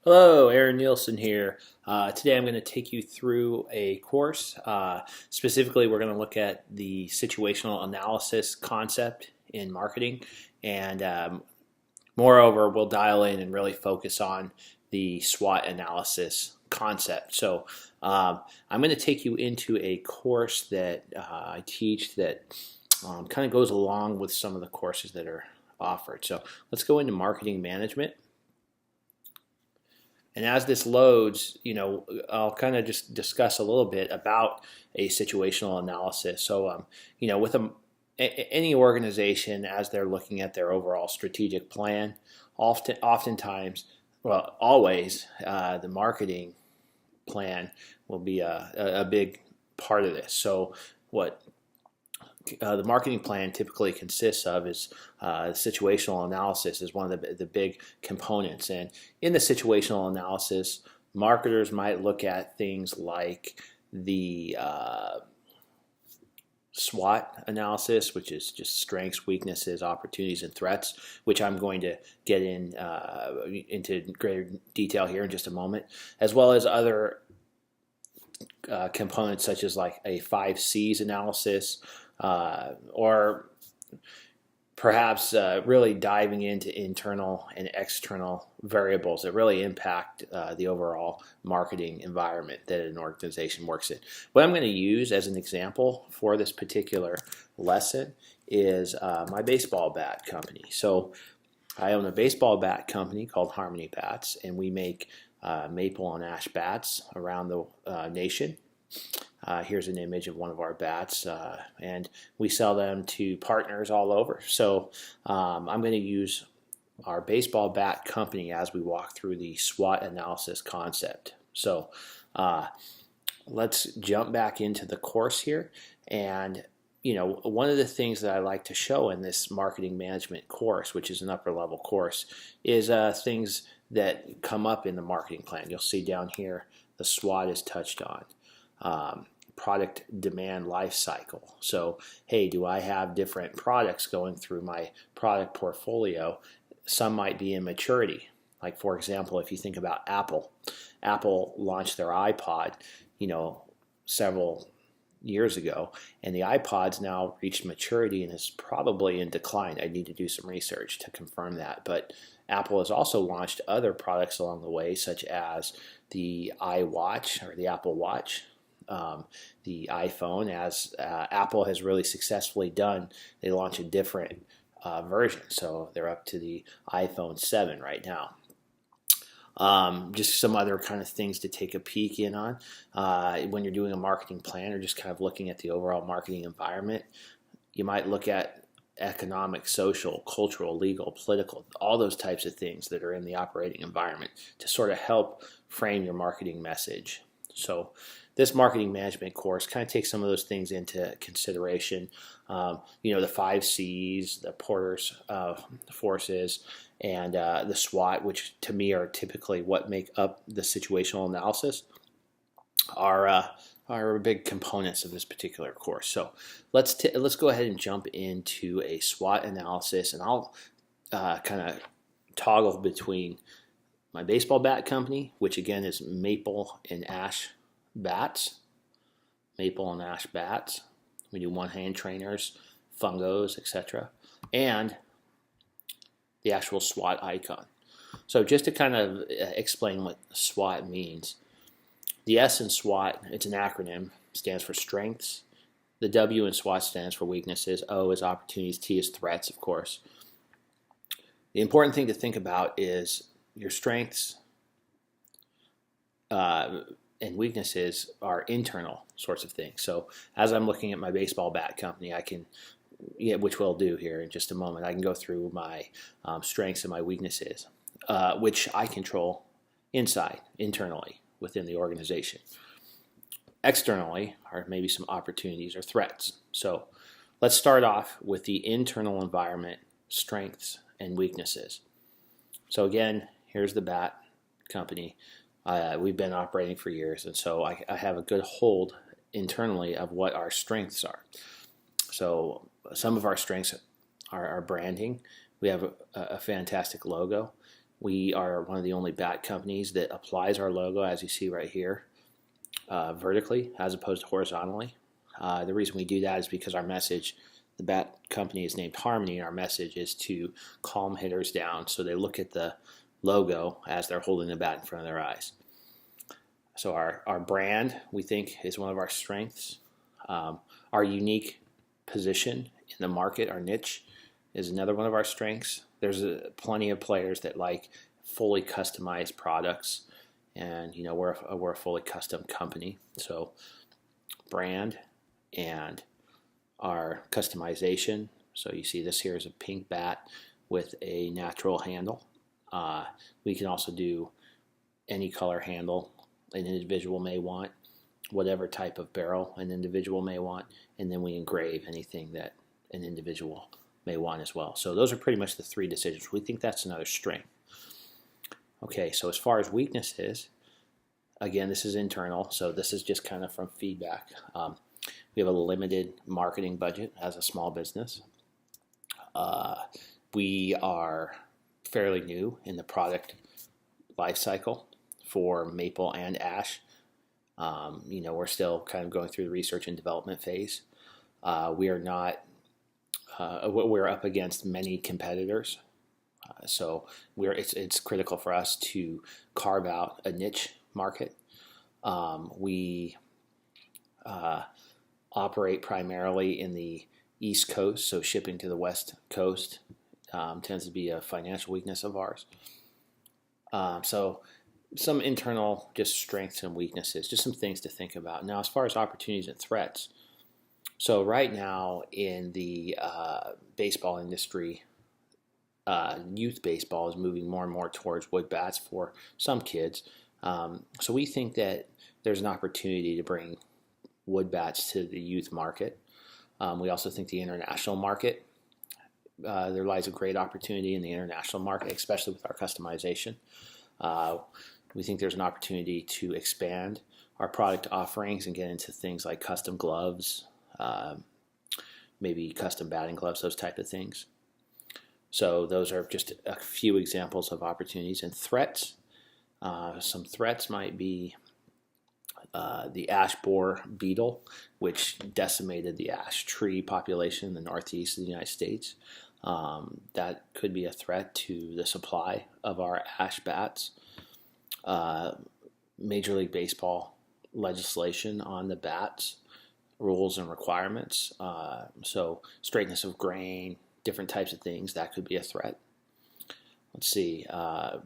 Hello, Aaron Nielsen here. Today I'm going to take you through a course. Specifically, we're going to look at the situational analysis concept in marketing, and moreover, we'll dial in and really focus on the SWOT analysis concept. So I'm going to take you into a course that I teach that kind of goes along with some of the courses that are offered. So let's go into marketing management. And as this loads, I'll kind of just discuss a little bit about a situational analysis. So, with any organization, as they're looking at their overall strategic plan, oftentimes, well, always, the marketing plan will be a big part of this. So, what the marketing plan typically consists of is situational analysis is one of the big components. And in the situational analysis, marketers might look at things like the SWOT analysis, which is just strengths, weaknesses, opportunities, and threats, which I'm going to get into greater detail here in just a moment, as well as other components such as like a 5 C's analysis, or perhaps really diving into internal and external variables that really impact the overall marketing environment that an organization works in. What I'm going to use as an example for this particular lesson is my baseball bat company. So I own a baseball bat company called Harmony Bats, and we make maple and ash bats around the nation. Here's an image of one of our bats, and we sell them to partners all over. So I'm going to use our baseball bat company as we walk through the SWOT analysis concept. So let's jump back into the course here. And one of the things that I like to show in this marketing management course, which is an upper level course, is things that come up in the marketing plan. You'll see down here the SWOT is touched on. Product demand life cycle. So, hey, do I have different products going through my product portfolio? Some might be in maturity. Like, for example, if you think about Apple. Apple launched their iPod, several years ago, and the iPod's now reached maturity and is probably in decline. I need to do some research to confirm that. But Apple has also launched other products along the way, such as the iWatch or the Apple Watch. The iPhone, as Apple has really successfully done, they launch a different version. So they're up to the iPhone 7 right now. Just some other kind of things to take a peek in on when you're doing a marketing plan or just kind of looking at the overall marketing environment. You might look at economic, social, cultural, legal, political, all those types of things that are in the operating environment to sort of help frame your marketing message. So this marketing management course kind of takes some of those things into consideration. The 5 C's, the Porter's forces, and the SWOT, which to me are typically what make up the situational analysis, are big components of this particular course. So let's go ahead and jump into a SWOT analysis, and I'll kind of toggle between my baseball bat company, which again is maple and ash bats, maple and ash bats. We do one-hand trainers, fungos, etc., and the actual SWOT icon. So just to kind of explain what SWOT means, the S in SWOT, it's an acronym, stands for strengths. The W in SWOT stands for weaknesses. O is opportunities. T is threats, of course. The important thing to think about is your strengths and weaknesses are internal sorts of things. So as I'm looking at my baseball bat company, I can, which we'll do here in just a moment, I can go through my strengths and my weaknesses, which I control internally within the organization. Externally are maybe some opportunities or threats. So let's start off with the internal environment, strengths and weaknesses. So again, here's the bat company. We've been operating for years, and so I have a good hold internally of what our strengths are. So some of our strengths are our branding. We have a fantastic logo. We are one of the only bat companies that applies our logo, as you see right here, vertically as opposed to horizontally. The reason we do that is because our message, the bat company is named Harmony, and our message is to calm hitters down so they look at the logo as they're holding the bat in front of their eyes. So our brand, we think, is one of our strengths. Our unique position in the market, our niche, is another one of our strengths. There's plenty of players that like fully customized products, and we're a fully custom company. So brand and our customization. So you see this here is a pink bat with a natural handle. We can also do any color handle an individual may want, whatever type of barrel an individual may want, and then we engrave anything that an individual may want as well. So those are pretty much the three decisions. We think that's another strength. Okay, so as far as weaknesses, again, this is internal, so this is just kind of from feedback. We have a limited marketing budget as a small business. We are fairly new in the product life cycle for maple and ash. We're still kind of going through the research and development phase. We're up against many competitors, so it's critical for us to carve out a niche market. We operate primarily in the East Coast, so shipping to the West Coast tends to be a financial weakness of ours. So some internal just strengths and weaknesses, just some things to think about. Now, as far as opportunities and threats, so right now in the baseball industry, youth baseball is moving more and more towards wood bats for some kids. So we think that there's an opportunity to bring wood bats to the youth market. We also think the international market, there lies a great opportunity in the international market, especially with our customization. We think there's an opportunity to expand our product offerings and get into things like custom gloves, maybe custom batting gloves, those type of things. So those are just a few examples of opportunities. And threats, some threats might be the ash borer beetle, which decimated the ash tree population in the northeast of the United States. That could be a threat to the supply of our ash bats. Major League Baseball legislation on the bats, rules and requirements. So straightness of grain, different types of things, that could be a threat. Let's see,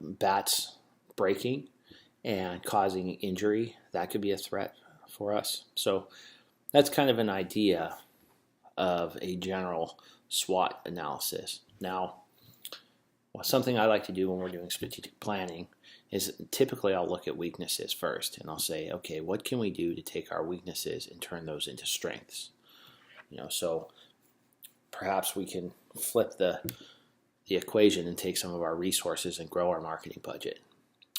bats breaking and causing injury, that could be a threat for us. So that's kind of an idea of a general SWOT analysis. Now, something I like to do when we're doing strategic planning is typically I'll look at weaknesses first, and I'll say, okay, what can we do to take our weaknesses and turn those into strengths? So perhaps we can flip the equation and take some of our resources and grow our marketing budget,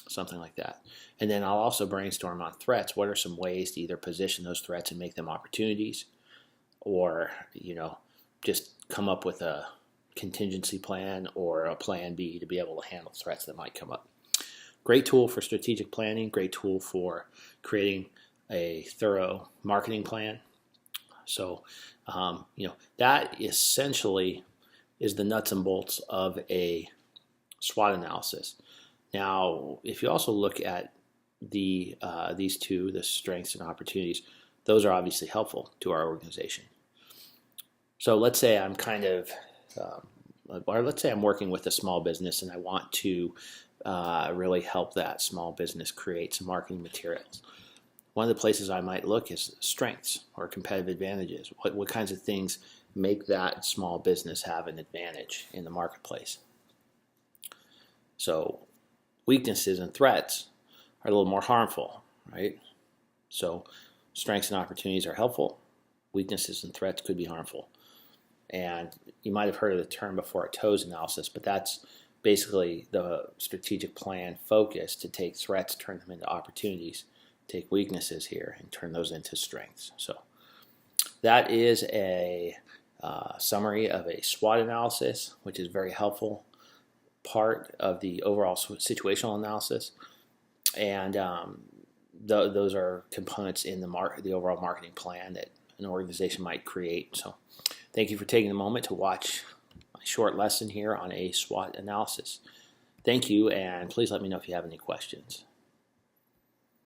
something like that. And then I'll also brainstorm on threats. What are some ways to either position those threats and make them opportunities, or just come up with a contingency plan or a plan B to be able to handle threats that might come up. Great tool for strategic planning, great tool for creating a thorough marketing plan. So, that essentially is the nuts and bolts of a SWOT analysis. Now, if you also look at these two, the strengths and opportunities, those are obviously helpful to our organization. So let's say I'm let's say I'm working with a small business and I want to really help that small business create some marketing materials. One of the places I might look is strengths or competitive advantages. What kinds of things make that small business have an advantage in the marketplace? So weaknesses and threats are a little more harmful, right? So strengths and opportunities are helpful. Weaknesses and threats could be harmful. And you might have heard of the term before, a TOES analysis, but that's basically the strategic plan focus to take threats, turn them into opportunities, take weaknesses here, and turn those into strengths. So that is a summary of a SWOT analysis, which is very helpful. part of the overall situational analysis, and those are components in the overall marketing plan that an organization might create. So thank you for taking a moment to watch my short lesson here on a SWOT analysis. Thank you, and please let me know if you have any questions.